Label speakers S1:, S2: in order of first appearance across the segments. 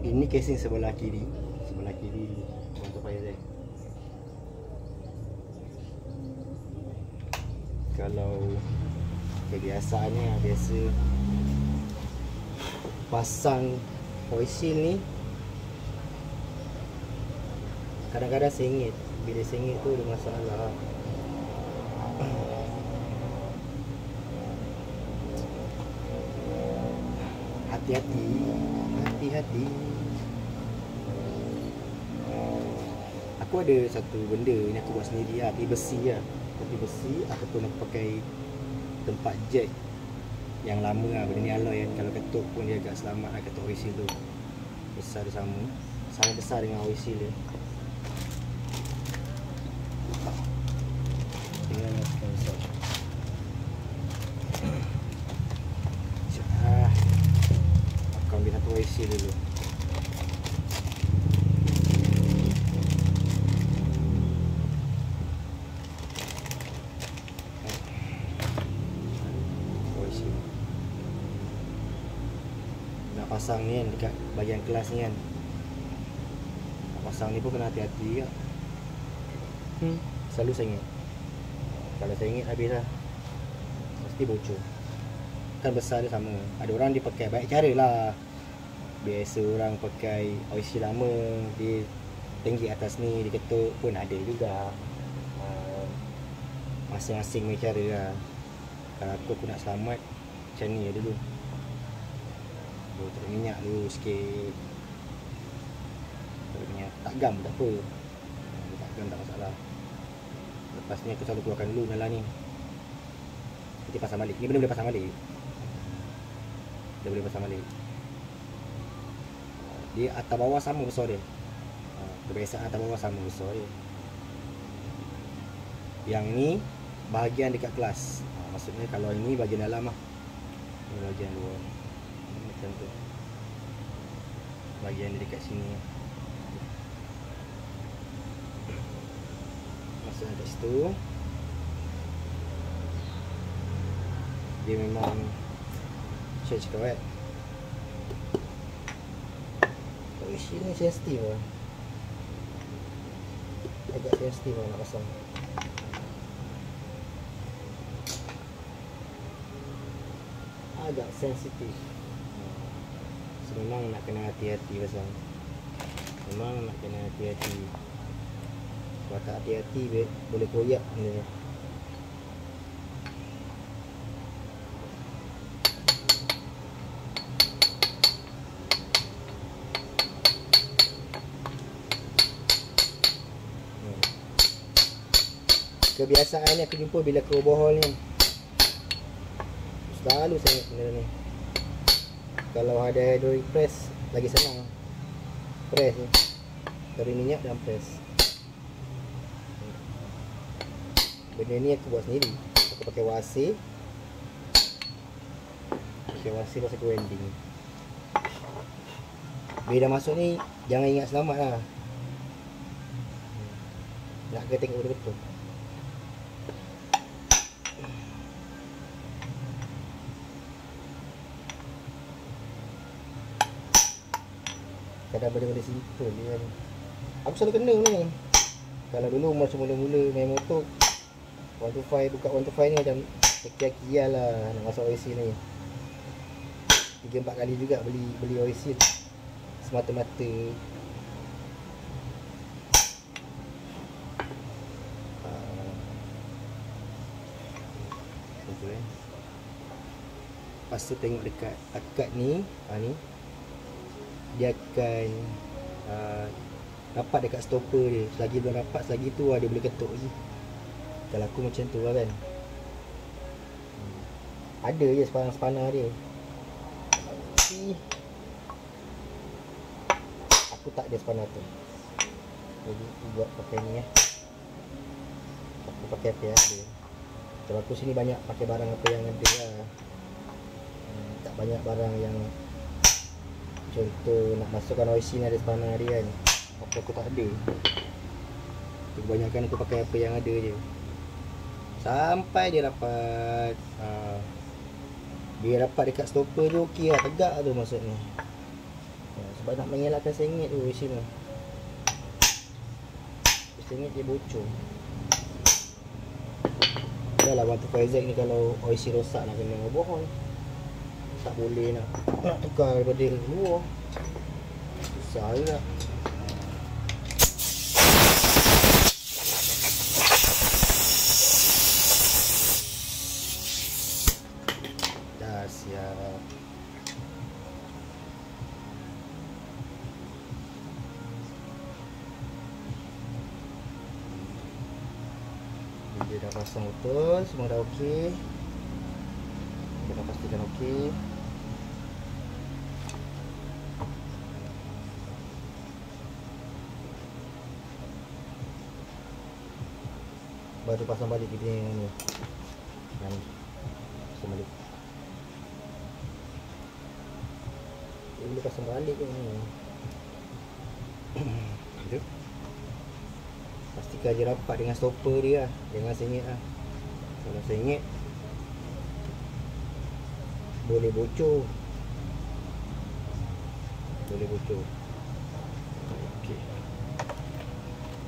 S1: Ini casing sebelah kiri untuk Faizal. Kalau kebiasaannya biasa pasang oil seal ni kadang-kadang sengit. Bila sengit tu ada masalah. Hati-hati. Aku ada satu benda ni aku buat sendiri lah. Api besi aku pun aku pakai tempat jack yang lama lah. Benda ni alloy kan. Kalau ketuk pun dia agak selamat lah. Ketuk oil seal tu besar dia sama besar dengan oil seal dia. Tinggal masukkan besar. Aku ambil satu oil seal dulu. Pasang ni kan dekat bahagian kelas ni kan. Pasang ni pun kena hati-hati juga. Selalu sengit. Kalau sengit habis lah, pasti bocor. Kan besar dia sama. Ada orang dia pakai banyak cara lah. Biasa orang pakai oil seal lama, dia tinggi atas ni, dia ketuk pun ada juga. Masing-masing punya cara lah. Kalau aku nak selamat macam ni dulu. Taruh minyak dulu sikit. Taruh minyak. Tak gam tak apa. Tak gam tak masalah. Lepas ni aku selalu keluarkan dulu nyala ni. Nanti pasang balik. Ni benda boleh pasang balik. Dia boleh pasang balik. Dia atas bawah sama besar dia. Kebiasaan atas bawah sama besar dia. Yang ni bahagian dekat kelas. Maksudnya kalau ini bahagian dalam lah. Ini bahagian luar. Macam tu. Bahagian dia dekat sini. Masukkan kat situ. Dia memang saya cakap sini sensitif lah. Agak sensitif lah nak pasang. Agak sensitif. So, memang nak kena hati-hati pasang. Memang nak kena hati-hati. Kalau tak hati-hati boleh koyak benda ni. Kebiasaan ni aku jumpa bila ke overhaul ni, selalu saya benda ni. Kalau ada hydraulic press lagi senang. Press ni, taruh minyak dan press. Benda ni aku buat sendiri. Aku pakai wasir. Pakai wasir pasal grinding. Bila dah masuk ni jangan ingat selamat lah. Nak kena tengok betul-betul. Kadang benda-benda simple ni kan. Aku selalu kena ni. Kalau dulu masa mula-mula main motor 125, buka 125 ni macam sekian-kian lah nak masuk oil seal ni. 3-4 kali juga beli oil seal semata-mata. Lepas tu tengok dekat akad ni, ni dia akan rapat dekat stopper dia. Selagi belum rapat, selagi tu dia boleh ketuk lagi. Kalau aku macam tu lah kan. Ada je sepanah-sepanah dia. Tapi aku tak ada sepanah tu. Jadi aku buat pakai ni Aku pakai apa yang ada. Kalau aku sini banyak pakai barang apa yang ada lah. Tak banyak barang yang contoh nak masukkan oil seal ada sepanah dia kan. Apa aku tak ada. Kebanyakan aku pakai apa yang ada je. Sampai dia dapat dia dapat dekat stopper je okey lah, tegak tu maksudnya. Sebab nak mengelakkan sengit tu sini. Sengit dia bocor. Dah lah Bang tukar Zack ni, kalau OIC rosak nak kena bohong. Tak boleh nak tukar daripada luar. Susah juga. Dah siap. Dia dah pasang betul, semua dah okey. Kita dah pastikan okey. Baru pasang balik dia yang ni. Pasang balik. Dia boleh pasang balik ke ni. Gitu. Pastikan dia rapat dengan stopper dia lah. Jangan sengit lah. Kalau sengit boleh bocor. Boleh bocor. Okey.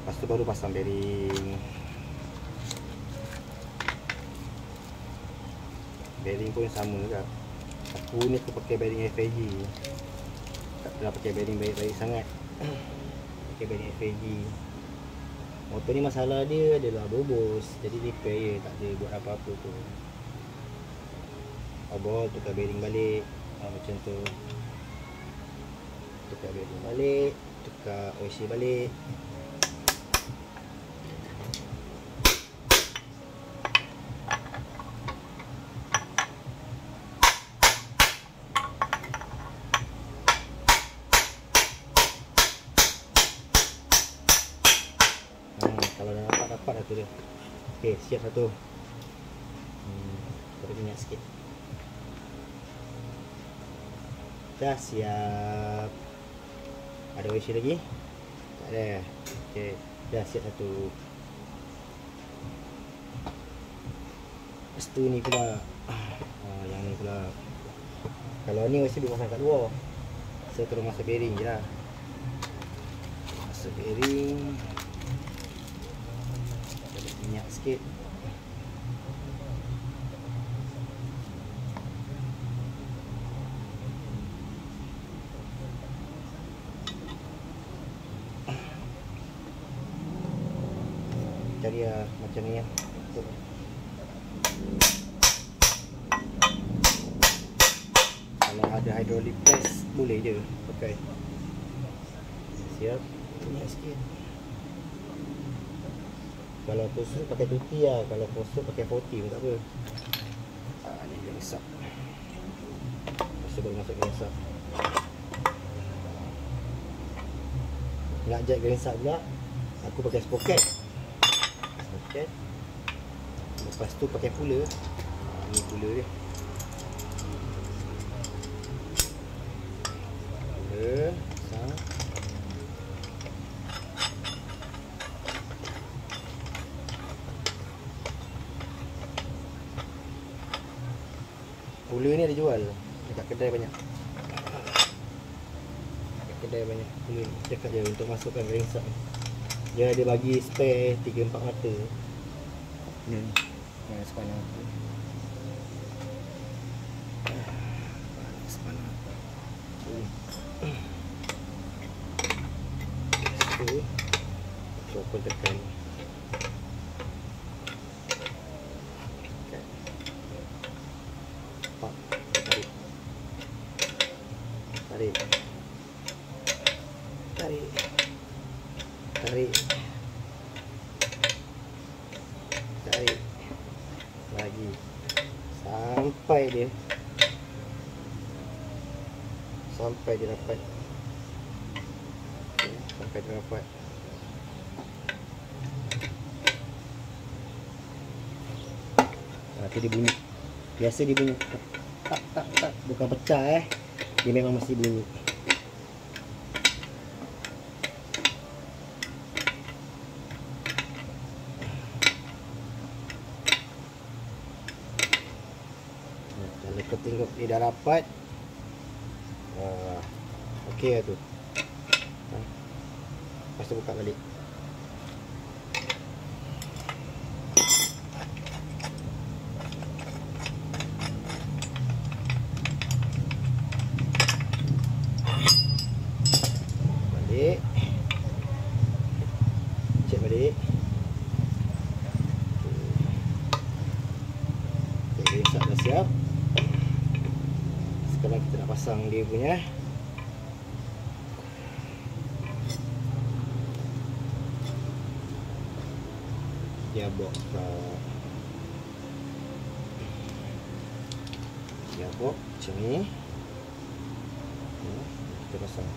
S1: Lepas tu baru pasang bearing. Bearing pun sama juga. Aku ni aku pakai bearing FAG. Tak pernah pakai bearing baik-baik sangat. Pakai bearing FAG. Motor ni masalah dia adalah bobos. Jadi repair je, tak ada buat apa-apa tu. Obol, tukar bearing balik. Macam tu. Tukar bearing balik. Tukar OIC balik. Kalau dah dapat dah tu dia. Okey, siap satu. Taruh minyak sikit. Dah siap. Ada OIC lagi? Tak ada. Okey, dah siap satu. Lepas tu ni pula. Yang ni pula. Kalau ni OIC boleh pasang kat luar. Saya terus masuk bearing je lah. Masuk bearing. Minyak sikit. Cari macam ni ya. Kalau ada hydraulic press boleh je pakai. Siap. Minyak sikit. Kalau tusuk pakai tuti lah. Kalau tusuk pakai 40 pun tak apa. Ni dia resap. Lepas tu baru masuk dia resap. Nak jack resap pula, aku pakai sprocket. Sprocket. Lepas tu pakai puller. Ni puller dia. Puller. Pasang. Puller ni ada jual dekat kedai banyak. Dekat kedai banyak puller ni. Cakap je untuk masukkan ringside. Dia ada bagi spare 3-4 mata. Ni. Yang sepanjang mata. Sepanjang mata. Tu. Coba tekan. Tarik. Tarik. Tarik. Tarik. Lagi. Sampai dia. Sampai dia dapat. Okay, sampai dia dapat. Nanti dia bunyi. Biasa dia bunyi. Tak, tak, tak. Bukan pecah Dia memang masih bunyi. Kalau kau tengok dia dah rapat, Okey lah tu. Lepas tu buka balik. Balik. Cek balik. Okey, dah siap. Sekarang kita nak pasang dia punya gearbox. Gearbox macam ni. Kita pasang.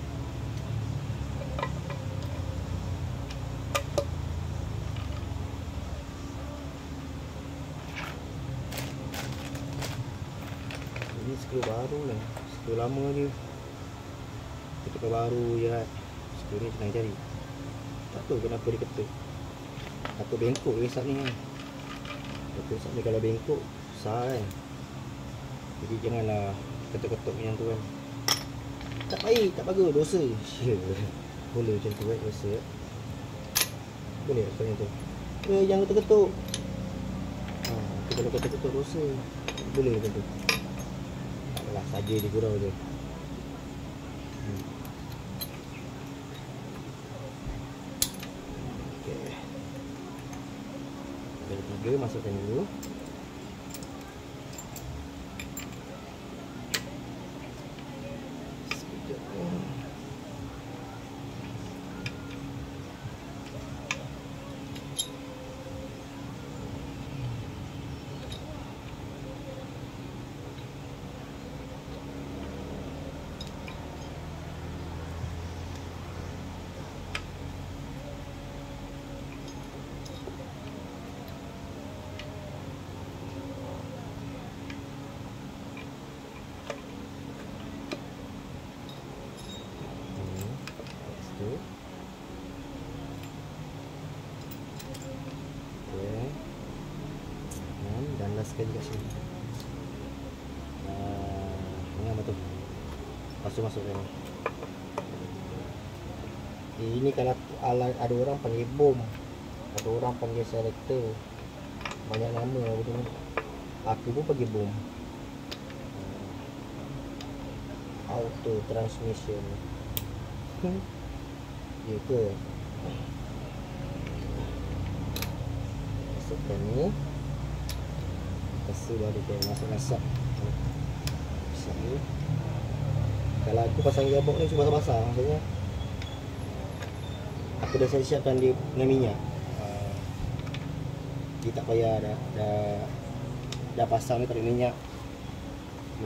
S1: Ini skru baru lah, skru lama je. Kita tukar baru je lah. Skru ni senang cari. Tak tahu kenapa dia ketuk. Atau bengkok resap ni kan. Resap ni kalau bengkok susah kan. Jadi janganlah ketuk-ketuk macam tu kan. Tak baik, tak bagus, dosa. Boleh macam tu kan, dosa. Boleh tak macam tu. Jangan ketuk-ketuk. Kalau ketuk-ketuk dosa. Boleh macam tu. Taklah, saja dia gurau je. Okey. Yang 3 masukkan dulu. Dan laskan kat sini. Ingat betul. Masuk-masuk ni. Ini kalau ada orang panggil bom, ada orang panggil selector. Banyak nama betul. Aku pun panggil bom. Auto transmission. Dia ke? Masukkan ni. Lepas baru kita masak-masak. Masak ni. Kalau aku pasang gearbox ni cuma basah-basah maksudnya. Aku dah siapkan dia dengan minyak. Dia tak payah dah pasang ni tak ada minyak.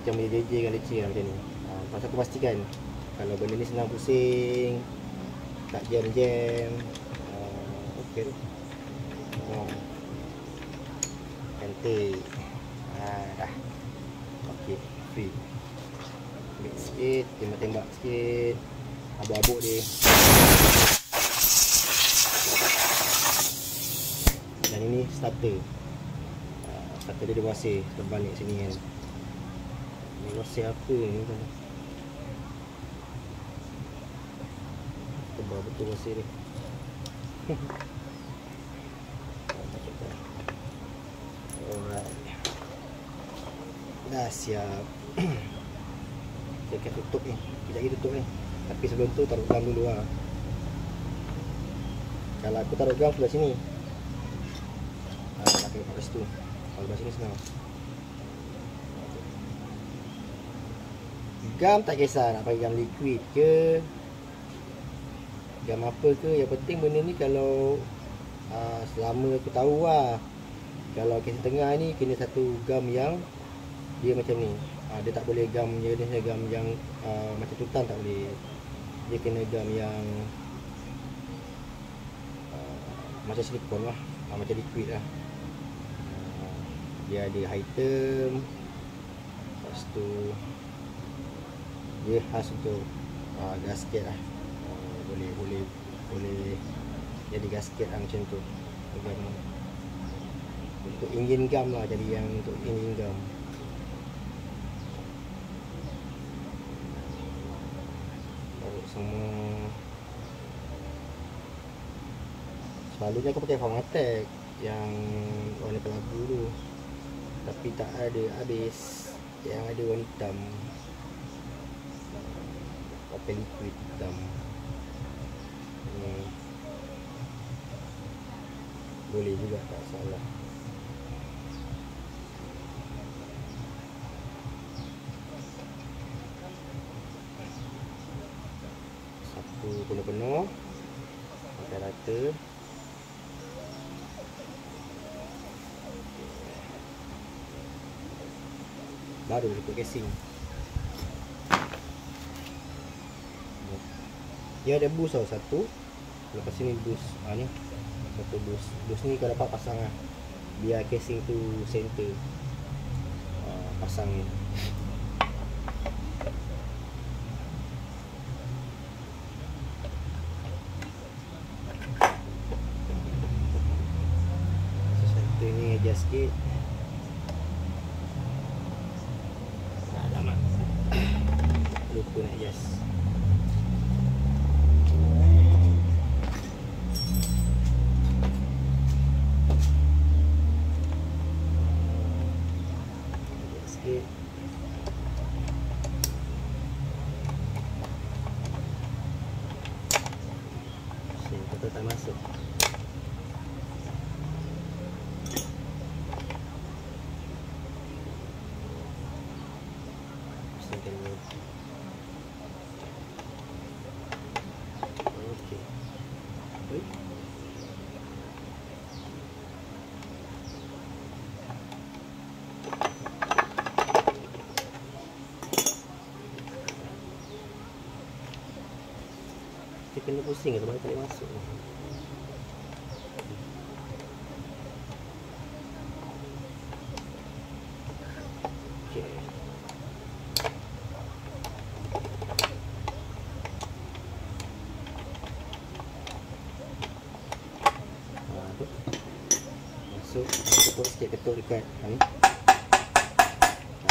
S1: Macam dia JJ kan leceh lah macam ni. Pasal aku pastikan kalau benda ni senang pusing, tak jam-jam. Okey tu. Cantik. Dah. Okey, free. Ambil sikit, tembak-tembak sikit. Abuk-abuk dia. Dan ini starter. Starter dia wasir terbalik sini kan. Ini wasir apa ni kan? Tebal betul wasir dia. Alright. Dah siap. Saya akan tutup ni. Sekejap lagi tutup ni. Tapi sebelum tu taruh gam dulu lah. Kalau aku taruh gam sebelah sini, tak kena pakai situ. Kalau sebelah sini senang. Gam tak kisah nak pakai gam liquid ke, gam apa ke. Yang penting benda ni kalau selama aku tahu lah, kalau kes tengah ni kena satu gam yang dia macam ni. Dia tak boleh gam jenis gam yang macam tutan, tak boleh. Dia kena gam yang macam silikon lah, macam liquid lah. Dia ada item. Lepas tu dia khas untuk gasket lah. Boleh jadi gasket lah macam tu. Untuk engine gam lah, jadi yang untuk engine gam. semua. Selalunya aku pakai Formatec yang warna kelabu tu, tapi tak ada habis. Yang ada warna hitam, pakai liquid hitam ni. Boleh juga, tak salah. Satu penuh-penuh, pakai rata. Baru ikut casing. Dia ada boost tau, satu. Lepas ni boost, ni satu boost. Boost ni kau dapat pasang lah, biar casing tu center. Pasang ni. Center ni adjust sikit. Alamak, lupa nak adjust. Sikit. Sini kita tak masuk. Okey. Baik. Dia kena pusing sebab tak boleh masuk. Okey. Masuk, ketuk sikit, ketuk dekat ni.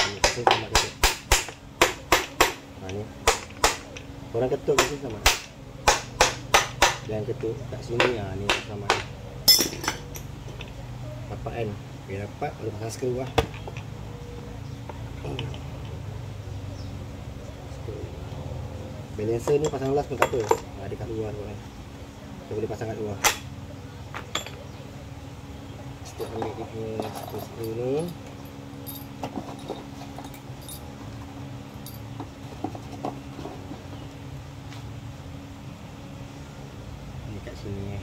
S1: Ni kita sama ketuk. Ni. Korang ketuk kasi sama. Jangan ketuk kat sini, ni sama. Dapat kan? Okay, dapat, boleh pasang skru lah. Balancer ni pasang las pun tak apa. Ada kat luar tu kan. Kita boleh pasang kat luar. Setiap ambil dia punya skru ni. Ni kat sini.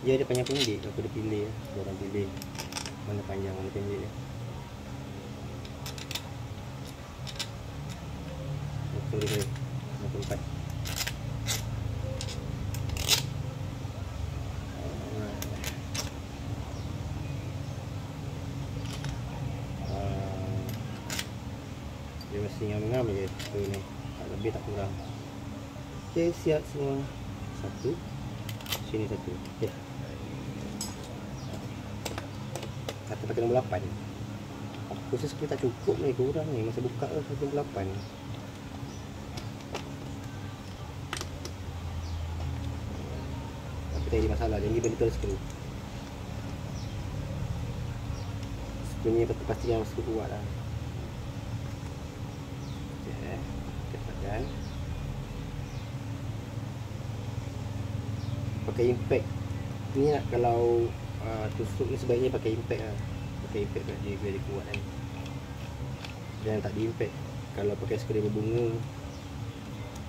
S1: Dia ada panjang pendek, aku dah pilih. Orang pilih mana panjang mana pendek. Betul dia. 64. Dia mesti ngam-ngam je tu ni. Tak lebih tak kurang. Okey, siap semua. Satu. Sini satu. Okey. Kata pakai nombor 8. Aku rasa sekali tak cukup ni, kurang ni. Masa buka tu nombor 8. Tapi tak ada masalah, jadi benda tu ada skru. Skru ni pasti yang skru kuat lah. Okey, kita pakai. Pakai impact. Ni lah kalau tusuk ni sebaiknya pakai impact lah. Pakai impact kat dia biar dia kuat kan. Jangan tak di impact. Kalau pakai skru berbunga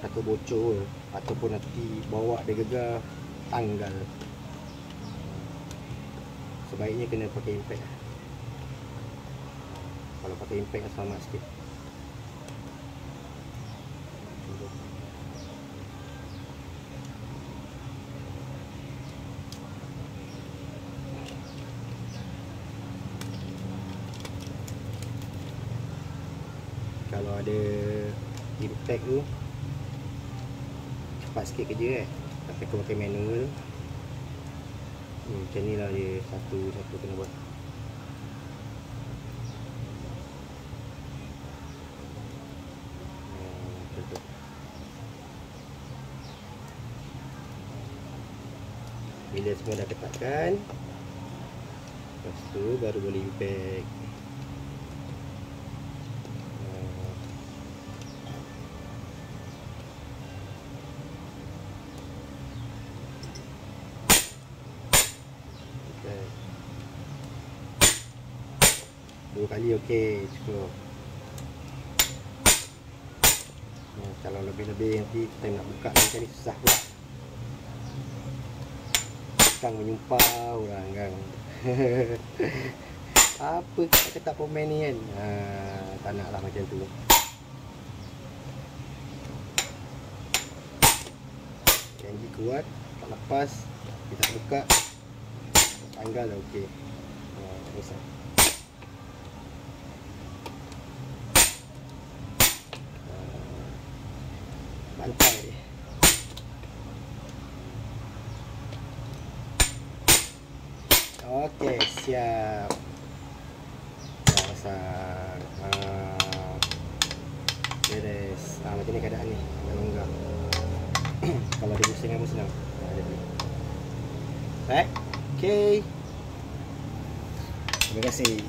S1: takut bocor ataupun nanti bawa dia gegar tanggal. Sebaiknya kena pakai impact lah. Kalau pakai impact selamat sikit. Kalau ada impact tu cepat sikit kerja kan. Tapi aku pakai manual, macam ni lah dia, satu kena buat. Bila semua dah ketatkan, lepas tu baru boleh impact. Dua kali okey, cukup. Kalau lebih-lebih nanti time nak buka macam ni susah pula. Kang menyumpah orang kan. Apa ketak pemain ni kan. Tak nak lah macam tu. Janji kuat, tak lepas, kita buka, tanggal dah okey. Selesai. Bantai dia. Okey, siap. Dah pasang. Beres. Macam ni keadaan ni. Agak longgar. Kalau dia pusing pun senang. Baik. Okey. Terima kasih.